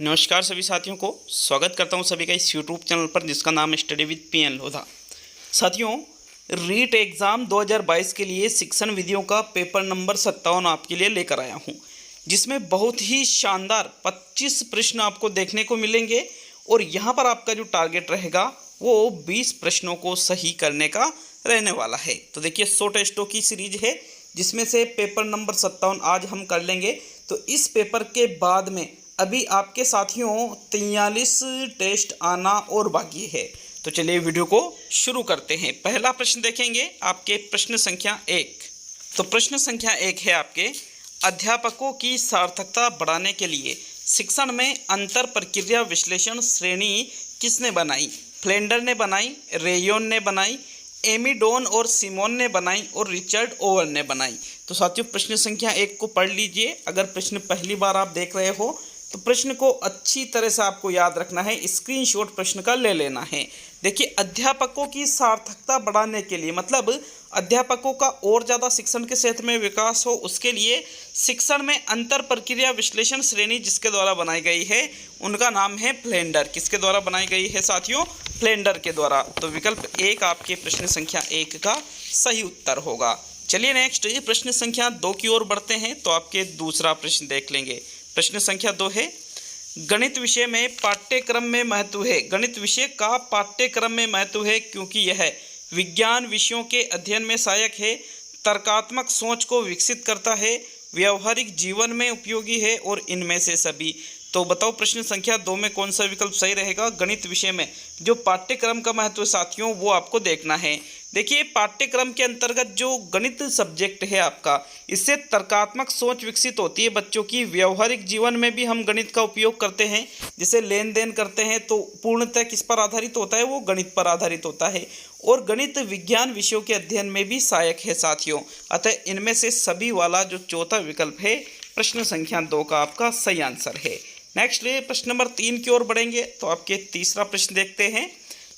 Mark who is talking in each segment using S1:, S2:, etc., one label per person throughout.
S1: नमस्कार सभी साथियों को स्वागत करता हूं सभी का इस यूट्यूब चैनल पर जिसका नाम है स्टडी विद पीएन लोधा। साथियों, रीट एग्ज़ाम 2022 के लिए शिक्षण विधियों का पेपर नंबर 57 आपके लिए लेकर आया हूं, जिसमें बहुत ही शानदार 25 प्रश्न आपको देखने को मिलेंगे और यहां पर आपका जो टारगेट रहेगा वो 20 प्रश्नों को सही करने का रहने वाला है। तो देखिए, 100 टेस्टों की सीरीज है जिसमें से पेपर नंबर 57 आज हम कर लेंगे। तो इस पेपर के बाद में अभी आपके साथियों 43 टेस्ट आना और बाकी है। तो चलिए वीडियो को शुरू करते हैं। पहला प्रश्न देखेंगे आपके प्रश्न संख्या 1। तो प्रश्न संख्या 1 है आपके, अध्यापकों की सार्थकता बढ़ाने के लिए शिक्षण में अंतर प्रक्रिया विश्लेषण श्रेणी किसने बनाई? फ्लेंडर ने बनाई, रेयोन ने बनाई, एमिडोन और सिमोन ने बनाई और रिचर्ड ओवर ने बनाई। तो साथियों, प्रश्न संख्या 1 को पढ़ लीजिए। अगर प्रश्न पहली बार आप देख रहे हो तो प्रश्न को अच्छी तरह से आपको याद रखना है, स्क्रीनशॉट प्रश्न का ले लेना है। देखिए, अध्यापकों की सार्थकता बढ़ाने के लिए मतलब अध्यापकों का और ज़्यादा शिक्षण के क्षेत्र में विकास हो, उसके लिए शिक्षण में अंतर प्रक्रिया विश्लेषण श्रेणी जिसके द्वारा बनाई गई है उनका नाम है फ्लेंडर। किसके द्वारा बनाई गई है साथियों? फ्लेंडर के द्वारा। तो विकल्प 1 आपके प्रश्न संख्या 1 का सही उत्तर होगा। चलिए नेक्स्ट प्रश्न संख्या 2 की ओर बढ़ते हैं। तो आपके दूसरा प्रश्न देख लेंगे। प्रश्न संख्या 2 है, गणित विषय में पाठ्यक्रम में महत्व है। गणित विषय का पाठ्यक्रम में महत्व है क्योंकि यह विज्ञान विषयों के अध्ययन में सहायक है, तर्कात्मक सोच को विकसित करता है, व्यवहारिक जीवन में उपयोगी है और इनमें से सभी। तो बताओ प्रश्न संख्या 2 में कौन सा विकल्प सही रहेगा? गणित विषय में जो पाठ्यक्रम का महत्व साथियों वो आपको देखना है। देखिए, पाठ्यक्रम के अंतर्गत जो गणित सब्जेक्ट है आपका, इससे तर्कात्मक सोच विकसित होती है बच्चों की। व्यवहारिक जीवन में भी हम गणित का उपयोग करते हैं, जैसे लेन देन करते हैं तो पूर्णतः किस पर आधारित होता है? वो गणित पर आधारित होता है। और गणित विज्ञान विषयों के अध्ययन में भी सहायक है साथियों। अतः इनमें से सभी वाला जो चौथा विकल्प है प्रश्न संख्या 2 का आपका सही आंसर है। नेक्स्ट प्रश्न नंबर 3 की ओर बढ़ेंगे। तो आपके तीसरा प्रश्न देखते हैं।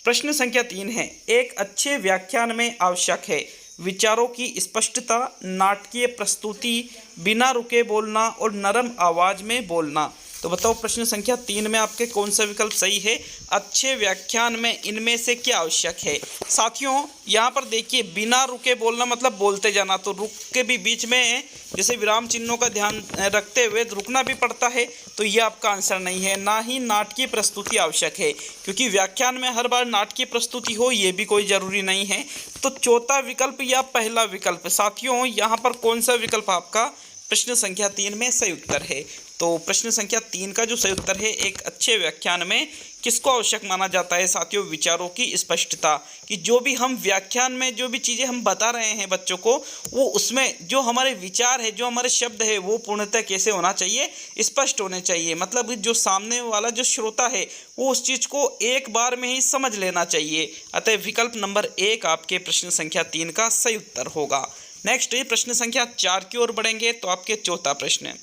S1: प्रश्न संख्या 3 है, एक अच्छे व्याख्यान में आवश्यक है विचारों की स्पष्टता, नाटकीय प्रस्तुति, बिना रुके बोलना और नरम आवाज में बोलना। तो बताओ प्रश्न संख्या 3 में आपके कौन सा विकल्प सही है? अच्छे व्याख्यान में इनमें से क्या आवश्यक है? साथियों, यहाँ पर देखिए, बिना रुके बोलना मतलब बोलते जाना, तो रुक के भी बीच में जैसे विराम चिन्हों का ध्यान रखते हुए रुकना भी पड़ता है, तो ये आपका आंसर नहीं है। ना ही नाटकीय प्रस्तुति आवश्यक है, क्योंकि व्याख्यान में हर बार नाटकीय प्रस्तुति हो ये भी कोई ज़रूरी नहीं है। तो चौथा विकल्प या पहला विकल्प साथियों, यहाँ पर कौन सा विकल्प आपका प्रश्न संख्या 3 में सही उत्तर है? तो प्रश्न संख्या 3 का जो सही उत्तर है, एक अच्छे व्याख्यान में किसको आवश्यक माना जाता है साथियों? विचारों की स्पष्टता, कि जो भी हम व्याख्यान में जो भी चीज़ें हम बता रहे हैं बच्चों को, वो उसमें जो हमारे विचार है, जो हमारे शब्द है, वो पूर्णतः कैसे होना चाहिए? स्पष्ट होने चाहिए। मतलब जो सामने वाला जो श्रोता है वो उस चीज़ को एक बार में ही समझ लेना चाहिए। अतः विकल्प नंबर 1 आपके प्रश्न संख्या 3 का सही उत्तर होगा। नेक्स्ट प्रश्न संख्या 4 की ओर बढ़ेंगे। तो आपके चौथा प्रश्न है,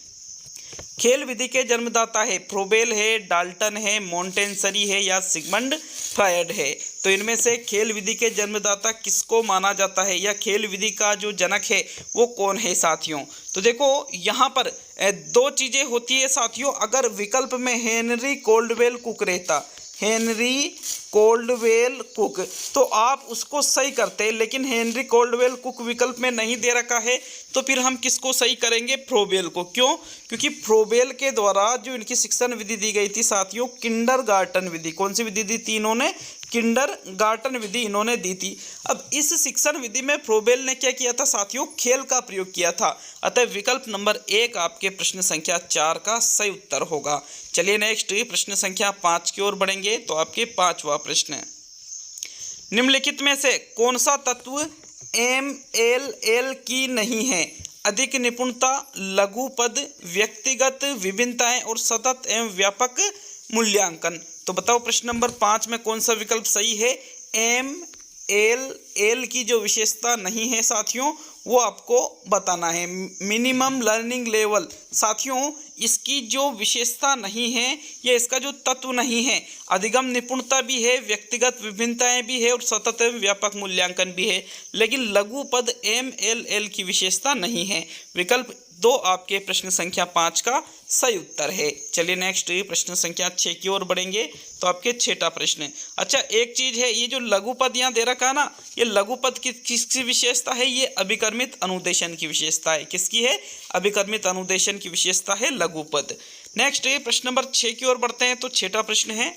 S1: खेल विधि के जन्मदाता है फ्रोबेल है, डाल्टन है, मोंटेसरी है या सिगमंड फ्रायड है? तो इनमें से खेल विधि के जन्मदाता किसको माना जाता है या खेल विधि का जो जनक है वो कौन है साथियों? तो देखो, यहाँ पर 2 चीज़ें होती है साथियों। अगर विकल्प में हेनरी कोल्डवेल कुक रहता, हेनरी कोल्डवेल कुक, तो आप उसको सही करते, लेकिन हेनरी कोल्डवेल कुक विकल्प में नहीं दे रखा है, तो फिर हम किसको सही करेंगे? फ्रोबेल को। क्यों? क्योंकि फ्रोबेल के द्वारा जो इनकी शिक्षण विधि दी गई थी साथियों, किंडरगार्टन विधि। कौन सी विधि दी थी इन्होंने? किंडरगार्टन विधि इन्होंने दी थी। अब इस शिक्षण विधि में फ्रोबेल ने क्या किया था साथियों? खेल का प्रयोग किया था। अतः विकल्प नंबर 1 आपके प्रश्न संख्या 4 का सही उत्तर होगा। चलिए नेक्स्ट प्रश्न संख्या 5 की ओर बढ़ेंगे। तो आपके 5वां प्रश्न है, निम्नलिखित में से कौन सा तत्व MLL की नहीं है? अधिक निपुणता, लघु पद, व्यक्तिगत विभिन्नताएं और सतत एवं व्यापक मूल्यांकन। तो बताओ प्रश्न नंबर 5 में कौन सा विकल्प सही है? MLL की जो विशेषता नहीं है साथियों वो आपको बताना है। मिनिमम लर्निंग लेवल साथियों, इसकी जो विशेषता नहीं है या इसका जो तत्व नहीं है, अधिगम निपुणता भी है, व्यक्तिगत विभिन्नताएं भी है और सतत एवं व्यापक मूल्यांकन भी है, लेकिन लघु पद MLL की विशेषता नहीं है। विकल्प 2 आपके प्रश्न संख्या 5 का सही उत्तर है। चलिए नेक्स्ट प्रश्न संख्या 6 की ओर बढ़ेंगे तो आपके 6ठा प्रश्न। अच्छा, एक चीज है, ये जो लघु पद यहाँ दे रखा है ना, ये लघु पद की किसकी विशेषता है? ये अभिकर्मित अनुदेशन की विशेषता है। किसकी है? अभिकर्मित अनुदेशन की विशेषता है लघु पद। नेक्स्ट प्रश्न नंबर 6 की ओर बढ़ते हैं तो 6ठा प्रश्न है,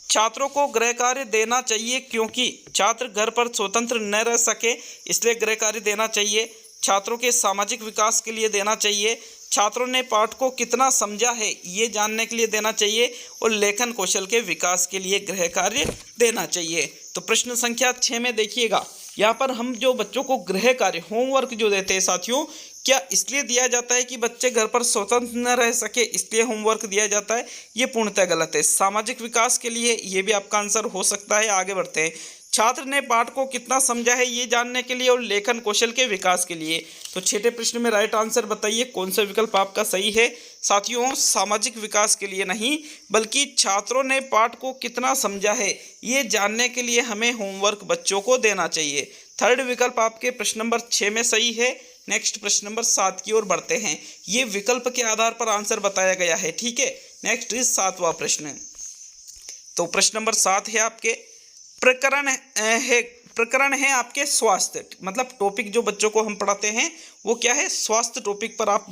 S1: छात्रों को गृह कार्य देना चाहिए क्योंकि छात्र घर पर स्वतंत्र न रह सके, इसलिए गृह कार्य देना चाहिए। छात्रों के सामाजिक विकास के लिए देना चाहिए। छात्रों ने पाठ को कितना समझा है ये जानने के लिए देना चाहिए, और लेखन कौशल के विकास के लिए गृह कार्य देना चाहिए। तो प्रश्न संख्या 6 में देखिएगा, यहाँ पर हम जो बच्चों को गृह कार्य होमवर्क जो देते हैं साथियों, क्या इसलिए दिया जाता है कि बच्चे घर पर स्वतंत्र न रह सके इसलिए होमवर्क दिया जाता है? ये पूर्णतः गलत है। सामाजिक विकास के लिए ये भी आपका आंसर हो सकता है। आगे बढ़ते हैं। छात्र ने पाठ को कितना समझा है ये जानने के लिए और लेखन कौशल के विकास के लिए। तो 6ठे प्रश्न में राइट आंसर बताइए, कौन सा विकल्प आपका सही है? साथियों, सामाजिक विकास के लिए नहीं, बल्कि छात्रों ने पाठ को कितना समझा है ये जानने के लिए हमें होमवर्क बच्चों को देना चाहिए। थर्ड विकल्प आपके प्रश्न नंबर 6 में सही है। नेक्स्ट प्रश्न नंबर 7 की ओर बढ़ते हैं। ये विकल्प के आधार पर आंसर बताया गया है, ठीक है। नेक्स्ट इज 7वां प्रश्न। तो प्रश्न नंबर 7 है आपके प्रकरण है आपके स्वास्थ्य, मतलब टॉपिक जो बच्चों को हम पढ़ाते हैं वो क्या है? स्वास्थ्य टॉपिक पर आप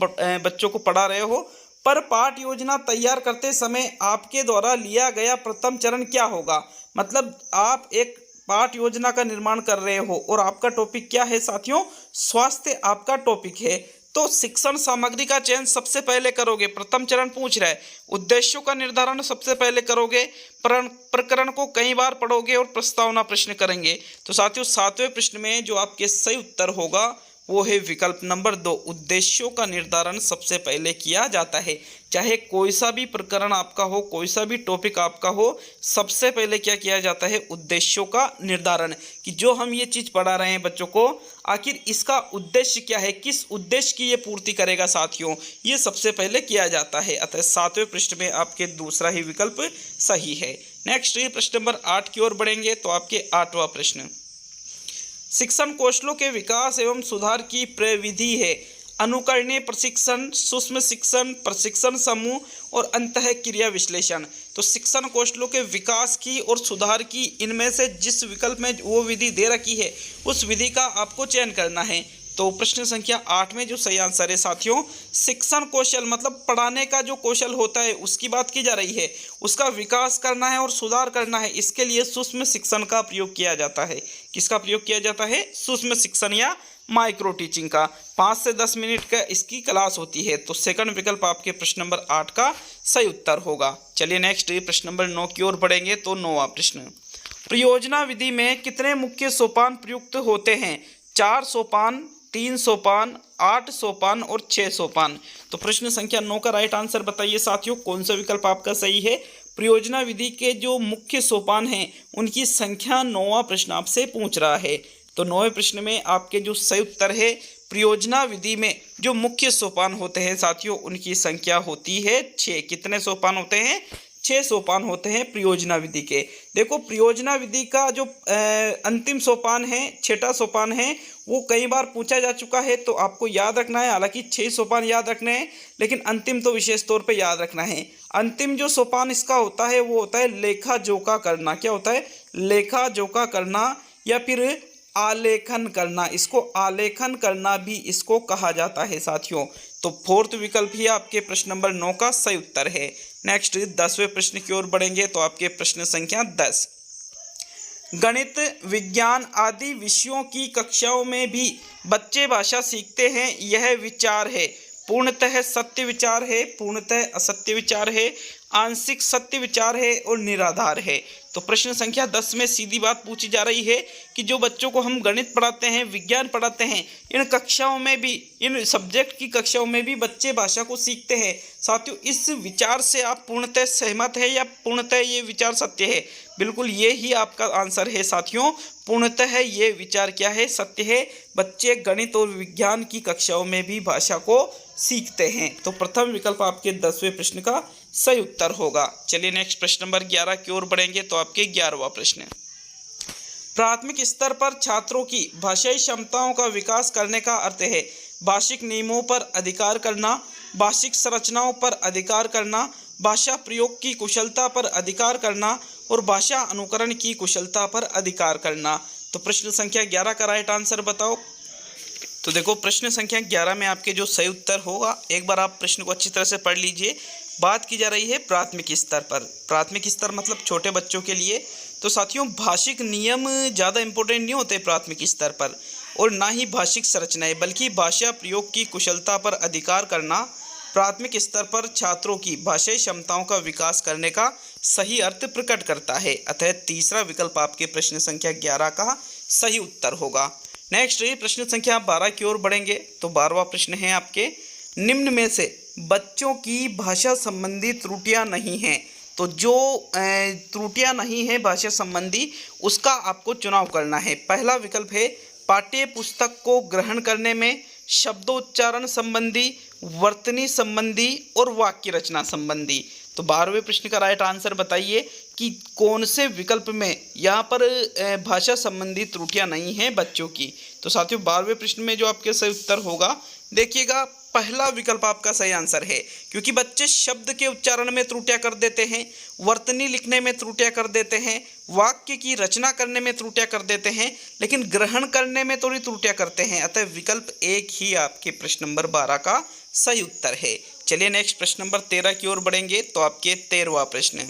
S1: बच्चों को पढ़ा रहे हो। पर पाठ योजना तैयार करते समय आपके द्वारा लिया गया प्रथम चरण क्या होगा? मतलब आप एक पाठ योजना का निर्माण कर रहे हो और आपका टॉपिक क्या है साथियों? स्वास्थ्य आपका टॉपिक है। तो शिक्षण सामग्री का चयन सबसे पहले करोगे, प्रथम चरण पूछ रहा है। उद्देश्यों का निर्धारण सबसे पहले करोगे, प्रकरण को कई बार पढ़ोगे और प्रस्तावना प्रश्न करेंगे। तो साथियों 7वें प्रश्न में जो आपके सही उत्तर होगा वो है विकल्प नंबर 2। उद्देश्यों का निर्धारण सबसे पहले किया जाता है। चाहे कोई सा भी प्रकरण आपका हो, कोई सा भी टॉपिक आपका हो, सबसे पहले क्या किया जाता है? उद्देश्यों का निर्धारण, कि जो हम ये चीज़ पढ़ा रहे हैं बच्चों को, आखिर इसका उद्देश्य क्या है, किस उद्देश्य की ये पूर्ति करेगा साथियों, ये सबसे पहले किया जाता है। अतः 7वें प्रश्न में आपके दूसरा ही विकल्प सही है। नेक्स्ट प्रश्न नंबर 8 की ओर बढ़ेंगे तो आपके 8वां प्रश्न, शिक्षण कौशलों के विकास एवं सुधार की प्रविधि है। अनुकरणीय प्रशिक्षण, सूक्ष्म शिक्षण, प्रशिक्षण समूह और अंतः क्रिया विश्लेषण। तो शिक्षण कौशलों के विकास की और सुधार की, इनमें से जिस विकल्प में वो विधि दे रखी है उस विधि का आपको चयन करना है। तो प्रश्न संख्या 8 में जो सही आंसर है साथियों, शिक्षण कौशल मतलब पढ़ाने का जो कौशल होता है उसकी बात की जा रही है, उसका विकास करना है और सुधार करना है। इसके लिए सूक्ष्म शिक्षण का प्रयोग किया जाता है। किसका प्रयोग किया जाता है? सूक्ष्म शिक्षण या माइक्रो टीचिंग का। 5 से 10 मिनट का इसकी क्लास होती है। तो सेकंड विकल्प आपके प्रश्न नंबर 8 का सही उत्तर होगा। चलिए नेक्स्ट प्रश्न नंबर 9 की ओर बढ़ेंगे तो 9वां प्रश्न, परियोजना विधि में कितने मुख्य सोपान प्रयुक्त होते हैं? 4 सोपान, 3 सोपान, 8 सोपान और 6 सोपान। तो प्रश्न संख्या 9 का राइट आंसर बताइए साथियों, कौन सा विकल्प आपका सही है? परियोजना विधि के जो मुख्य सोपान हैं उनकी संख्या 9वां प्रश्न आपसे पूछ रहा है। तो 9वें प्रश्न में आपके जो सही उत्तर है, परियोजना विधि में जो मुख्य सोपान होते हैं साथियों उनकी संख्या होती है 6। कितने सोपान होते हैं? 6 सोपान होते हैं परियोजना विधि के। देखो, परियोजना विधि का जो अंतिम सोपान है, 6ठा सोपान है, वो कई बार पूछा जा चुका है, तो आपको याद रखना है। हालांकि 6 सोपान याद रखने हैं, लेकिन अंतिम तो विशेष तौर पे याद रखना है। अंतिम जो सोपान इसका होता है वो होता है लेखा जोखा करना। क्या होता है? लेखा जोखा करना या फिर आलेखन करना। इसको आलेखन करना भी इसको कहा जाता है साथियों। तो 4th विकल्प ही आपके प्रश्न नंबर 9 का सही उत्तर है। नेक्स्ट 10वें प्रश्न की ओर बढ़ेंगे तो आपके प्रश्न संख्या 10, गणित, विज्ञान आदि विषयों की कक्षाओं में भी बच्चे भाषा सीखते हैं, यह विचार है। पूर्णतः सत्य विचार है, पूर्णतः असत्य विचार है, आंशिक सत्य विचार है और निराधार है। तो प्रश्न संख्या 10 में सीधी बात पूछी जा रही है कि जो बच्चों को हम गणित पढ़ाते हैं, विज्ञान पढ़ाते हैं, इन कक्षाओं में भी, इन सब्जेक्ट की कक्षाओं में भी बच्चे भाषा को सीखते हैं। साथियों, इस विचार से आप पूर्णतः सहमत है या पूर्णतः ये विचार सत्य है? बिल्कुल ये ही आपका आंसर है साथियों, पूर्णतः ये विचार क्या है? सत्य है। बच्चे गणित और विज्ञान की कक्षाओं में भी भाषा को सीखते हैं। तो प्रथम विकल्प आपके 10वें प्रश्न का सही उत्तर होगा। चलिए नेक्स्ट प्रश्न नंबर 11 की ओर बढ़ेंगे तो आपके 11वां प्रश्न, प्राथमिक स्तर पर छात्रों की भाषाई क्षमताओं का विकास करने का अर्थ है भाषिक नियमों पर अधिकार करना, भाषिक संरचनाओं पर अधिकार करना, भाषा प्रयोग की कुशलता पर अधिकार करना और भाषा अनुकरण की कुशलता पर अधिकार करना। तो प्रश्न संख्या 11 का राइट आंसर बताओ। तो देखो प्रश्न संख्या 11 में आपके जो सही उत्तर होगा, एक बार आप प्रश्न को अच्छी तरह से पढ़ लीजिए। बात की जा रही है प्राथमिक स्तर पर। प्राथमिक स्तर मतलब छोटे बच्चों के लिए। तो साथियों भाषिक नियम ज़्यादा इंपॉर्टेंट नहीं होते प्राथमिक स्तर पर, और ना ही भाषिक संरचनाएं, बल्कि भाषा प्रयोग की कुशलता पर अधिकार करना प्राथमिक स्तर पर छात्रों की भाषाई क्षमताओं का विकास करने का सही अर्थ प्रकट करता है। अतः तीसरा विकल्प आपके प्रश्न संख्या 11 का सही उत्तर होगा। नेक्स्ट प्रश्न संख्या 12 की ओर बढ़ेंगे। तो 12वां प्रश्न है आपके, निम्न में से बच्चों की भाषा संबंधी त्रुटियां नहीं हैं। तो जो त्रुटियां नहीं है भाषा संबंधी, उसका आपको चुनाव करना है। पहला विकल्प है पाठ्य पुस्तक को ग्रहण करने में, शब्दोच्चारण संबंधी, वर्तनी संबंधी और वाक्य रचना संबंधी। तो 12वें प्रश्न का राइट आंसर बताइए कि कौन से विकल्प में यहाँ पर भाषा संबंधी त्रुटियां नहीं हैं बच्चों की। तो साथियों 12वें प्रश्न में जो आपके सही उत्तर होगा, देखिएगा पहला विकल्प आपका सही आंसर है, क्योंकि बच्चे शब्द के उच्चारण में त्रुटियां कर देते हैं, वर्तनी लिखने में त्रुटियां कर देते हैं, वाक्य की रचना करने में त्रुटियां कर देते हैं, लेकिन ग्रहण करने में थोड़ी त्रुटियां करते हैं। अतः विकल्प एक ही आपके प्रश्न नंबर 12 का सही उत्तर है। चलिए नेक्स्ट प्रश्न नंबर 13 की ओर बढ़ेंगे। तो आपके 13वां प्रश्न,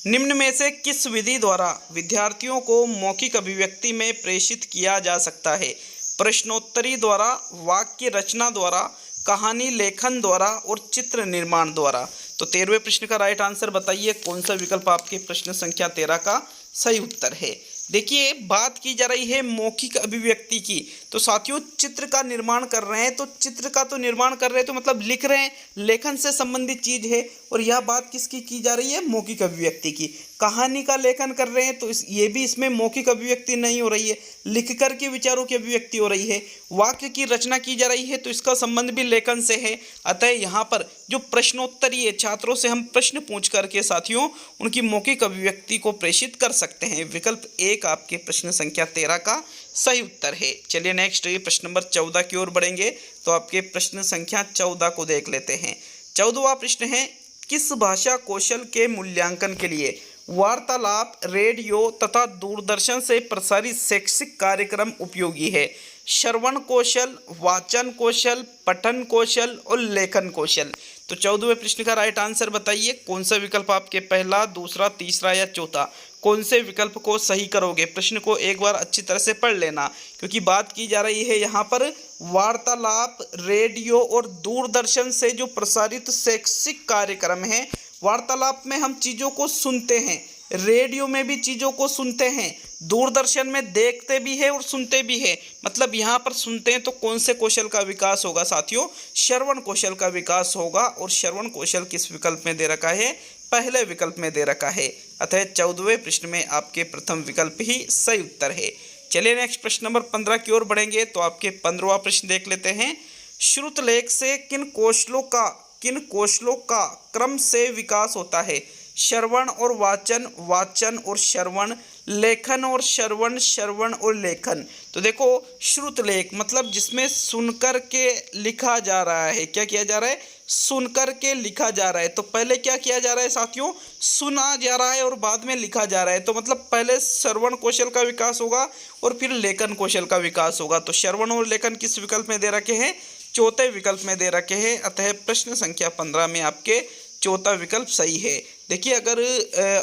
S1: निम्न में से किस विधि द्वारा विद्यार्थियों को मौखिक अभिव्यक्ति में प्रेषित किया जा सकता है? प्रश्नोत्तरी द्वारा, वाक्य रचना द्वारा, कहानी लेखन द्वारा और चित्र निर्माण द्वारा। तो 13वें प्रश्न का राइट आंसर बताइए, कौन सा विकल्प आपके प्रश्न संख्या 13 का सही उत्तर है। देखिए बात की जा रही है मौखिक अभिव्यक्ति की। तो साथियों चित्र का निर्माण कर रहे हैं, तो चित्र का तो निर्माण कर रहे हैं, तो मतलब लिख रहे हैं, लेखन से संबंधित चीज है। और यह बात किसकी की जा रही है? मौखिक अभिव्यक्ति की। कहानी का लेखन कर रहे हैं, तो ये भी इसमें मौखिक अभिव्यक्ति नहीं हो रही है, लिख कर के विचारों की अभिव्यक्ति हो रही है। वाक्य की रचना की जा रही है, तो इसका संबंध भी लेखन से है। अतः यहाँ पर जो प्रश्नोत्तरी है, छात्रों से हम प्रश्न पूछ करके साथियों उनकी मौखिक अभिव्यक्ति को प्रेषित कर सकते हैं। विकल्प एक आपके प्रश्न संख्या 13 का सही उत्तर है। चलिए नेक्स्ट प्रश्न नंबर 14 की ओर बढ़ेंगे। तो आपके प्रश्न संख्या 14 को देख लेते हैं। 14वां प्रश्न है, किस भाषा कौशल के मूल्यांकन के लिए वार्तालाप, रेडियो तथा दूरदर्शन से प्रसारित शैक्षिक कार्यक्रम उपयोगी है? श्रवण कौशल, वाचन कौशल, पठन कौशल और लेखन कौशल। तो 14वें प्रश्न का राइट आंसर बताइए, कौन सा विकल्प आपके पहला, दूसरा, तीसरा या चौथा, कौन से विकल्प को सही करोगे? प्रश्न को एक बार अच्छी तरह से पढ़ लेना, क्योंकि बात की जा रही है यहाँ पर वार्तालाप, रेडियो और दूरदर्शन से जो प्रसारित शैक्षिक कार्यक्रम है। वार्तालाप में हम चीज़ों को सुनते हैं, रेडियो में भी चीज़ों को सुनते हैं, दूरदर्शन में देखते भी है और सुनते भी है। मतलब यहाँ पर सुनते हैं तो कौन से कौशल का विकास होगा साथियों? श्रवण कौशल का विकास होगा। और श्रवण कौशल किस विकल्प में दे रखा है? पहले विकल्प में दे रखा है। अतः 14वें प्रश्न में आपके प्रथम विकल्प ही सही उत्तर है। चलिए नेक्स्ट प्रश्न नंबर 15 की ओर बढ़ेंगे। तो आपके 15वां प्रश्न देख लेते हैं। श्रुतलेख से किन कौशलों का क्रम से विकास होता है? श्रवण और वाचन, वाचन और श्रवण, लेखन और श्रवण, श्रवण और लेखन। तो देखो श्रुतलेख मतलब जिसमें सुनकर के लिखा जा रहा है। क्या किया जा रहा है? सुनकर के लिखा जा रहा है। तो पहले क्या किया जा रहा है साथियों? सुना जा रहा है और बाद में लिखा जा रहा है। तो मतलब पहले श्रवण कौशल का विकास होगा और फिर लेखन कौशल का विकास होगा। तो श्रवण और लेखन किस विकल्प में दे रखे हैं? चौथे विकल्प में दे रखे हैं। अतः प्रश्न संख्या 15 में आपके चौथा विकल्प सही है। देखिए अगर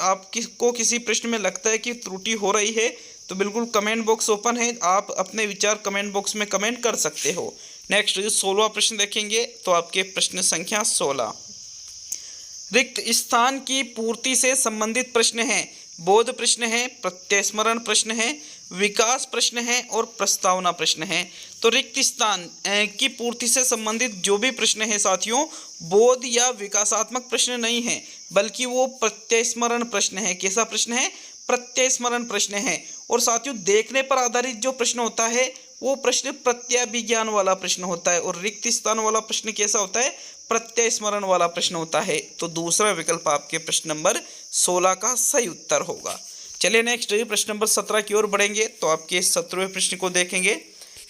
S1: आपको किसी प्रश्न में लगता है कि त्रुटि हो रही है तो बिल्कुल कमेंट बॉक्स ओपन है, आप अपने विचार कमेंट बॉक्स में कमेंट कर सकते हो। नेक्स्ट 16वां प्रश्न देखेंगे। तो आपके प्रश्न संख्या 16, रिक्त स्थान की पूर्ति से संबंधित प्रश्न है। बोध प्रश्न है, प्रत्यस्मरण प्रश्न है, विकास प्रश्न है और प्रस्तावना प्रश्न है। तो रिक्त स्थान की पूर्ति से संबंधित जो भी प्रश्न है साथियों, बोध या विकासात्मक प्रश्न नहीं है, बल्कि वो प्रत्यस्मरण प्रश्न है। कैसा प्रश्न है? प्रत्यस्मरण प्रश्न है। और साथियों देखने पर आधारित जो प्रश्न होता है वो प्रश्न प्रत्याभिज्ञान वाला प्रश्न होता है, और रिक्त स्थान वाला प्रश्न कैसा होता है? प्रत्यस्मरण वाला प्रश्न होता है। तो दूसरा विकल्प आपके प्रश्न नंबर 16 का सही उत्तर होगा। चलिए नेक्स्ट प्रश्न नंबर 17 की ओर बढ़ेंगे। तो आपके 17वें प्रश्न को देखेंगे।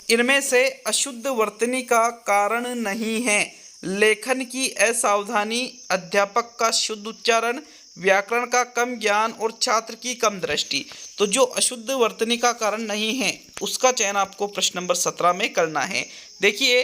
S1: इनमें से अशुद्ध वर्तनी का कारण नहीं है। लेखन की असावधानी, अध्यापक का शुद्ध उच्चारण, व्याकरण का कम ज्ञान और छात्र की कम दृष्टि। तो जो अशुद्ध वर्तनी का कारण नहीं है उसका चयन आपको प्रश्न नंबर 17 में करना है। देखिए,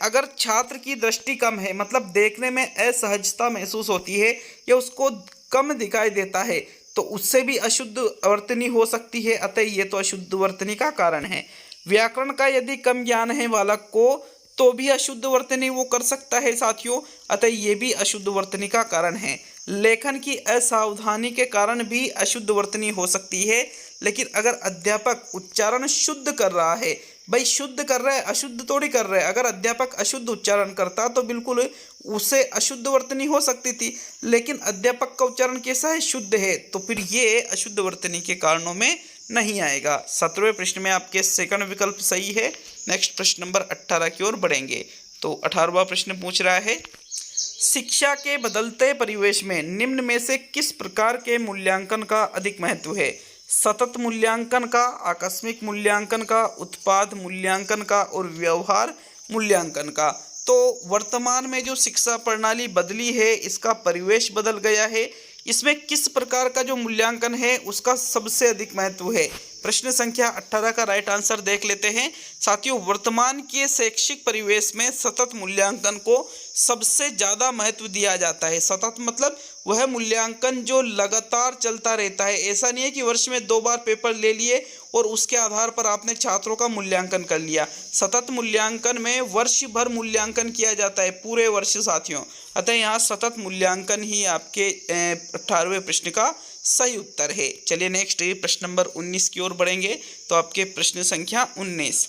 S1: अगर छात्र की दृष्टि कम है, मतलब देखने में असहजता महसूस होती है या उसको कम दिखाई देता है, तो उससे भी अशुद्ध वर्तनी हो सकती है, अतः ये तो अशुद्ध वर्तनी का कारण है। व्याकरण का यदि कम ज्ञान है बालक को तो भी अशुद्ध वर्तनी वो कर सकता है साथियों, अतः ये भी अशुद्ध वर्तनी का कारण है। लेखन की असावधानी के कारण भी अशुद्ध वर्तनी हो सकती है, लेकिन अगर अध्यापक उच्चारण शुद्ध कर रहा है, भाई शुद्ध कर रहा है, अशुद्ध थोड़ी कर रहा है, अगर अध्यापक अशुद्ध उच्चारण करता तो बिल्कुल उसे अशुद्ध वर्तनी हो सकती थी, लेकिन अध्यापक का उच्चारण कैसा है, शुद्ध है, तो फिर ये अशुद्ध वर्तनी के कारणों में नहीं आएगा। 17वें प्रश्न में आपके सेकंड विकल्प सही है। नेक्स्ट प्रश्न नंबर 18 की ओर बढ़ेंगे। तो 18वां प्रश्न पूछ रहा है, शिक्षा के बदलते परिवेश में निम्न में से किस प्रकार के मूल्यांकन का अधिक महत्व है? सतत मूल्यांकन का, आकस्मिक मूल्यांकन का, उत्पाद मूल्यांकन का और व्यवहार मूल्यांकन का। तो वर्तमान में जो शिक्षा प्रणाली बदली है, इसका परिवेश बदल गया है, इसमें किस प्रकार का जो मूल्यांकन है उसका सबसे अधिक महत्व है? प्रश्न संख्या 18 का राइट आंसर देख लेते हैं साथियों। वर्तमान के शैक्षिक परिवेश में सतत मूल्यांकन को सबसे ज़्यादा महत्व दिया जाता है। सतत मतलब वह मूल्यांकन जो लगातार चलता रहता है, ऐसा नहीं है कि वर्ष में 2 बार पेपर ले लिए और उसके आधार पर आपने छात्रों का मूल्यांकन कर लिया। सतत मूल्यांकन में वर्ष भर मूल्यांकन किया जाता है, पूरे वर्ष साथियों, अतः यहाँ सतत मूल्यांकन ही आपके 18वें प्रश्न का सही उत्तर है। चलिए नेक्स्ट प्रश्न नंबर 19 की ओर बढ़ेंगे। तो आपके प्रश्न संख्या 19,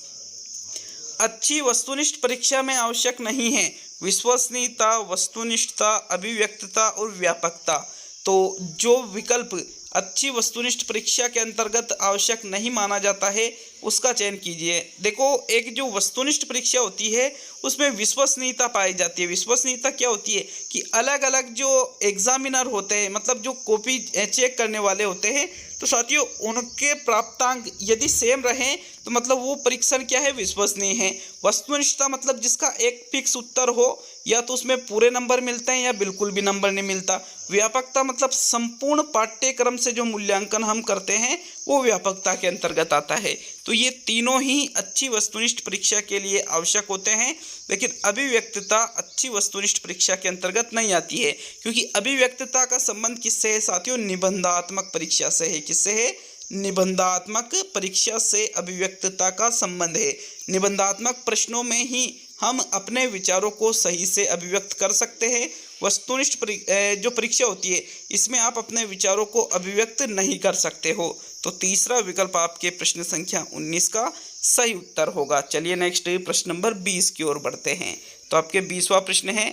S1: अच्छी वस्तुनिष्ठ परीक्षा में आवश्यक नहीं है विश्वसनीयता, वस्तुनिष्ठता, अभिव्यक्तता और व्यापकता। तो जो विकल्प अच्छी वस्तुनिष्ठ परीक्षा के अंतर्गत आवश्यक नहीं माना जाता है उसका चयन कीजिए। देखो, एक जो वस्तुनिष्ठ परीक्षा होती है उसमें विश्वसनीयता पाई जाती है। विश्वसनीयता क्या होती है कि अलग अलग जो एग्जामिनर होते हैं, मतलब जो कॉपी चेक करने वाले होते हैं, तो साथियों उनके प्राप्तांक यदि सेम रहें तो मतलब वो परीक्षण क्या है, विश्वसनीय है। वस्तुनिष्ठता मतलब जिसका एक फिक्स उत्तर हो, या तो उसमें पूरे नंबर मिलते हैं या बिल्कुल भी नंबर नहीं मिलता। व्यापकता मतलब संपूर्ण पाठ्यक्रम से जो मूल्यांकन हम करते हैं वो व्यापकता के अंतर्गत आता है। तो ये तीनों ही अच्छी वस्तुनिष्ठ परीक्षा के लिए आवश्यक होते हैं, लेकिन अभिव्यक्तता अच्छी वस्तुनिष्ठ परीक्षा के अंतर्गत नहीं आती है, क्योंकि अभिव्यक्तता का संबंध किससे है साथियों, निबंधात्मक परीक्षा से है। किससे है, निबंधात्मक परीक्षा से अभिव्यक्तता का संबंध है। निबंधात्मक प्रश्नों में ही हम अपने विचारों को सही से अभिव्यक्त कर सकते हैं। वस्तुनिष्ठ जो परीक्षा होती है इसमें आप अपने विचारों को अभिव्यक्त नहीं कर सकते हो। तो तीसरा विकल्प आपके प्रश्न संख्या 19 का सही उत्तर होगा। चलिए नेक्स्ट प्रश्न नंबर 20 की ओर बढ़ते हैं। तो आपके 20वां प्रश्न है,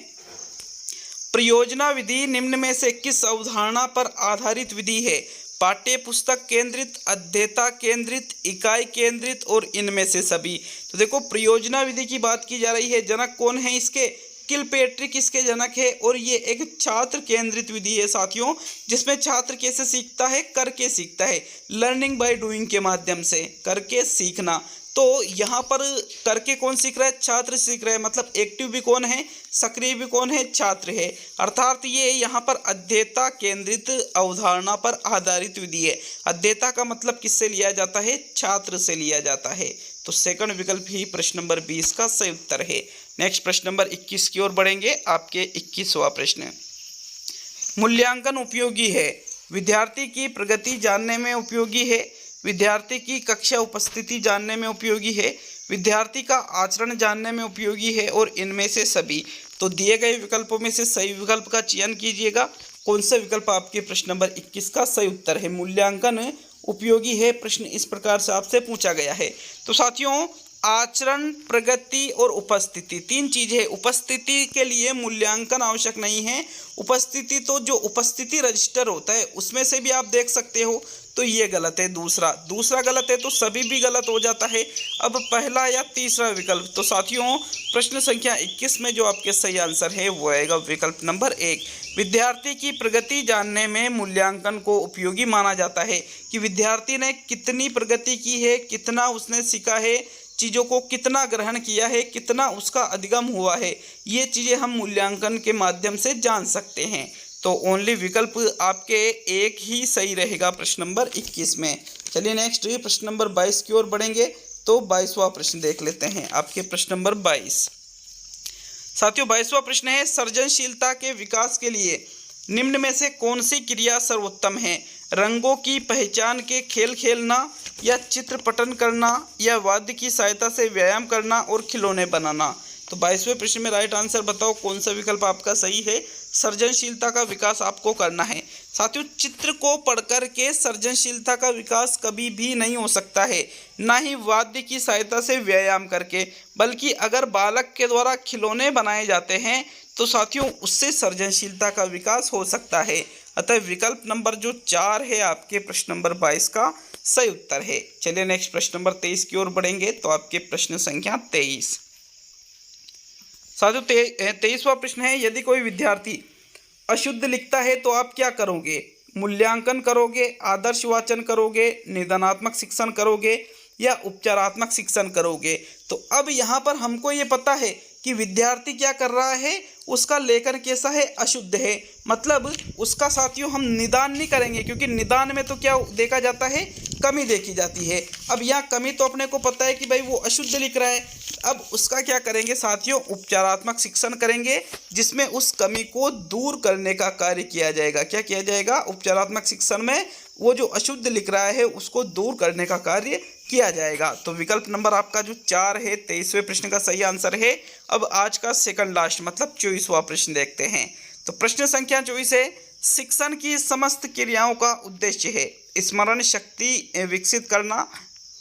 S1: प्रयोजना विधि निम्न में से किस अवधारणा पर आधारित विधि है? पाठ्य पुस्तक केंद्रित, अध्येता केंद्रित, इकाई केंद्रित और इनमें से सभी। तो देखो, प्रयोजना विधि की बात की जा रही है। जनक कौन है इसके, किलपेट्रिक इसके जनक है, और ये एक छात्र केंद्रित विधि है साथियों, जिसमें छात्र कैसे सीखता है, करके सीखता है। लर्निंग बाय डूइंग के माध्यम से, करके सीखना। तो यहाँ पर करके कौन सीख रहा है, छात्र सीख रहा है, मतलब एक्टिव भी कौन है, सक्रिय भी कौन है, छात्र है। अर्थात ये यहाँ पर अध्येता केंद्रित अवधारणा पर आधारित विधि है। अध्येता का मतलब किससे लिया जाता है, छात्र से लिया जाता है। तो सेकंड विकल्प ही प्रश्न नंबर 20 का सही उत्तर है। नेक्स्ट प्रश्न नंबर 21 की ओर बढ़ेंगे। आपके 21वां प्रश्न, मूल्यांकन उपयोगी है, विद्यार्थी की प्रगति जानने में उपयोगी है, विद्यार्थी की कक्षा उपस्थिति जानने में उपयोगी है, विद्यार्थी का आचरण जानने में उपयोगी है, और इनमें से सभी। तो दिए गए विकल्पों में से सही विकल्प का चयन कीजिएगा। कौन सा विकल्प आपके प्रश्न नंबर 21 का सही उत्तर है? मूल्यांकन उपयोगी है, प्रश्न इस प्रकार से आपसे पूछा गया है। तो साथियों, आचरण, प्रगति और उपस्थिति, 3 चीज़ें। उपस्थिति के लिए मूल्यांकन आवश्यक नहीं है। उपस्थिति तो जो उपस्थिति रजिस्टर होता है उसमें से भी आप देख सकते हो, तो ये गलत है। दूसरा गलत है, तो सभी भी गलत हो जाता है। अब पहला या तीसरा विकल्प। तो साथियों, प्रश्न संख्या 21 में जो आपके सही आंसर है वो आएगा विकल्प नंबर 1। विद्यार्थी की प्रगति जानने में मूल्यांकन को उपयोगी माना जाता है कि विद्यार्थी ने कितनी प्रगति की है, कितना उसने सीखा है, चीज़ों को कितना ग्रहण किया है, कितना उसका अधिगम हुआ है, ये चीज़ें हम मूल्यांकन के माध्यम से जान सकते हैं। तो ओनली विकल्प आपके एक ही सही रहेगा प्रश्न नंबर 21 में। चलिए नेक्स्ट प्रश्न नंबर 22 की ओर बढ़ेंगे। तो 22वां प्रश्न देख लेते हैं, आपके प्रश्न नंबर 22। साथियों 22वां प्रश्न है, सृजनशीलता के विकास के लिए निम्न में से कौन सी क्रिया सर्वोत्तम है? रंगों की पहचान के खेल खेलना, या चित्र पठन करना, या वाद्य की सहायता से व्यायाम करना और खिलौने बनाना। तो 22वें प्रश्न में राइट आंसर बताओ, कौन सा विकल्प आपका सही है? सृजनशीलता का विकास आपको करना है। साथियों चित्र को पढ़कर के सृजनशीलता का विकास कभी भी नहीं हो सकता है, ना ही वाद्य की सहायता से व्यायाम करके, बल्कि अगर बालक के द्वारा खिलौने बनाए जाते हैं तो साथियों उससे सृजनशीलता का विकास हो सकता है। अतः विकल्प नंबर जो 4 है आपके प्रश्न नंबर 22 का सही उत्तर है। चलिए नेक्स्ट प्रश्न नंबर 23 की ओर बढ़ेंगे। तो आपके प्रश्न संख्या 23। साथियों 23वां प्रश्न है, यदि कोई विद्यार्थी अशुद्ध लिखता है तो आप क्या करोगे? मूल्यांकन करोगे, आदर्श वाचन करोगे, निदानात्मक शिक्षण करोगे, या उपचारात्मक शिक्षण करोगे? तो अब यहाँ पर हमको ये पता है कि विद्यार्थी क्या कर रहा है, उसका लेखन कैसा है, अशुद्ध है, मतलब उसका साथियों हम निदान नहीं करेंगे, क्योंकि निदान में तो क्या देखा जाता है, कमी देखी जाती है। अब यहाँ कमी तो अपने को पता है कि भाई वो अशुद्ध लिख रहा है, अब उसका क्या करेंगे साथियों, उपचारात्मक शिक्षण करेंगे, जिसमें उस कमी को दूर करने का कार्य किया जाएगा। क्या किया जाएगा? उपचारात्मक शिक्षण में वो जो अशुद्ध लिख रहा है उसको दूर करने का कार्य किया जाएगा। तो विकल्प नंबर आपका जो 4 है 23वें प्रश्न का सही आंसर है। अब आज का सेकंड लास्ट मतलब 24वां प्रश्न देखते हैं। तो प्रश्न संख्या 24 है, शिक्षण की समस्त क्रियाओं का उद्देश्य है स्मरण शक्ति विकसित करना,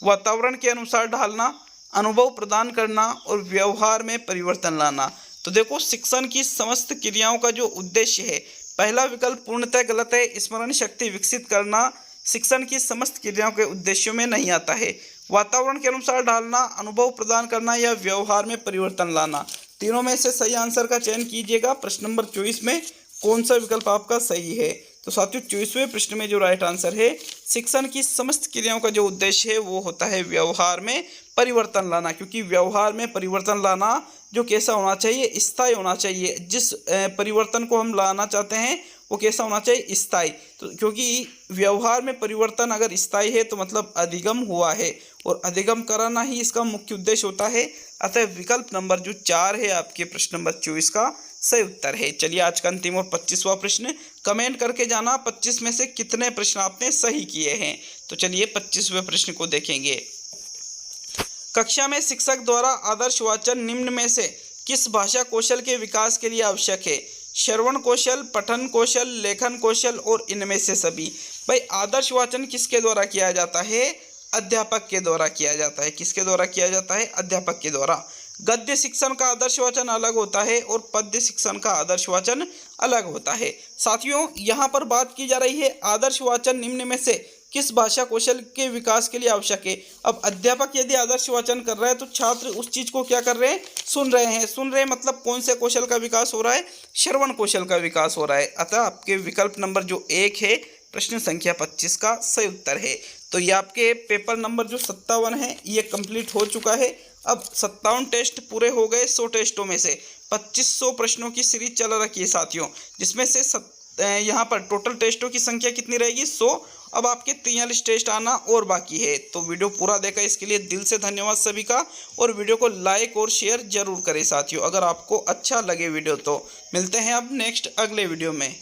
S1: वातावरण के अनुसार ढालना, अनुभव प्रदान करना और व्यवहार में परिवर्तन लाना। तो देखो शिक्षण की समस्त क्रियाओं का जो उद्देश्य है, पहला विकल्प पूर्णतः गलत है। स्मरण शक्ति विकसित करना शिक्षण की समस्त क्रियाओं के उद्देश्यों में नहीं आता है। वातावरण के अनुसार ढालना, अनुभव प्रदान करना, या व्यवहार में परिवर्तन लाना, तीनों में से सही आंसर का चयन कीजिएगा। प्रश्न नंबर 24 में कौन सा विकल्प आपका सही है? तो साथियों 24वें प्रश्न में जो राइट आंसर है, शिक्षण की समस्त क्रियाओं का जो उद्देश्य है वो होता है व्यवहार में परिवर्तन लाना, क्योंकि व्यवहार में परिवर्तन लाना जो कैसा होना चाहिए, स्थायी होना चाहिए। जिस परिवर्तन को हम लाना चाहते हैं वो कैसा होना चाहिए, स्थायी। तो क्योंकि व्यवहार में परिवर्तन अगर स्थायी है तो मतलब अधिगम हुआ है, और अधिगम कराना ही इसका मुख्य उद्देश्य होता है। अतः विकल्प नंबर जो 4 है आपके प्रश्न नंबर 24 का सही उत्तर है। चलिए आज का अंतिम और 25वां प्रश्न, कमेंट करके जाना 25 में से कितने प्रश्न आपने सही किए हैं। तो चलिए 25वें प्रश्न को देखेंगे। कक्षा में शिक्षक द्वारा आदर्श वाचन निम्न में से किस भाषा कौशल के विकास के लिए आवश्यक है? श्रवण कौशल, पठन कौशल, लेखन कौशल, और इनमें से सभी। भाई आदर्श वाचन किसके द्वारा किया जाता है? अध्यापक के द्वारा किया जाता है। किसके द्वारा किया जाता है? अध्यापक के द्वारा। गद्य शिक्षण का आदर्श वाचन अलग होता है और पद्य शिक्षण का आदर्श वाचन अलग होता है। साथियों यहाँ पर बात की जा रही है आदर्श वाचन निम्न में से किस भाषा कौशल के विकास के लिए आवश्यक है। अब अध्यापक यदि आदर्श वाचन कर रहा है तो छात्र उस चीज को क्या कर रहे हैं? सुन रहे हैं। सुन रहे हैं मतलब कौन से कौशल का विकास हो रहा है? श्रवण कौशल का विकास हो रहा है। अतः आपके विकल्प नंबर जो 1 है प्रश्न संख्या 25 का सही उत्तर है। तो ये आपके पेपर नंबर जो 57 है ये कंप्लीट हो चुका है। अब 57 टेस्ट पूरे हो गए। 100 टेस्टों में से 2500 प्रश्नों की सीरीज चल रखी है साथियों, जिसमें से यहाँ पर टोटल टेस्टों की संख्या कितनी रहेगी? 100। अब आपके 43 टेस्ट आना और बाकी है। तो वीडियो पूरा देखा इसके लिए दिल से धन्यवाद सभी का, और वीडियो को लाइक और शेयर जरूर करें साथियों अगर आपको अच्छा लगे वीडियो तो। मिलते हैं अब नेक्स्ट अगले वीडियो में।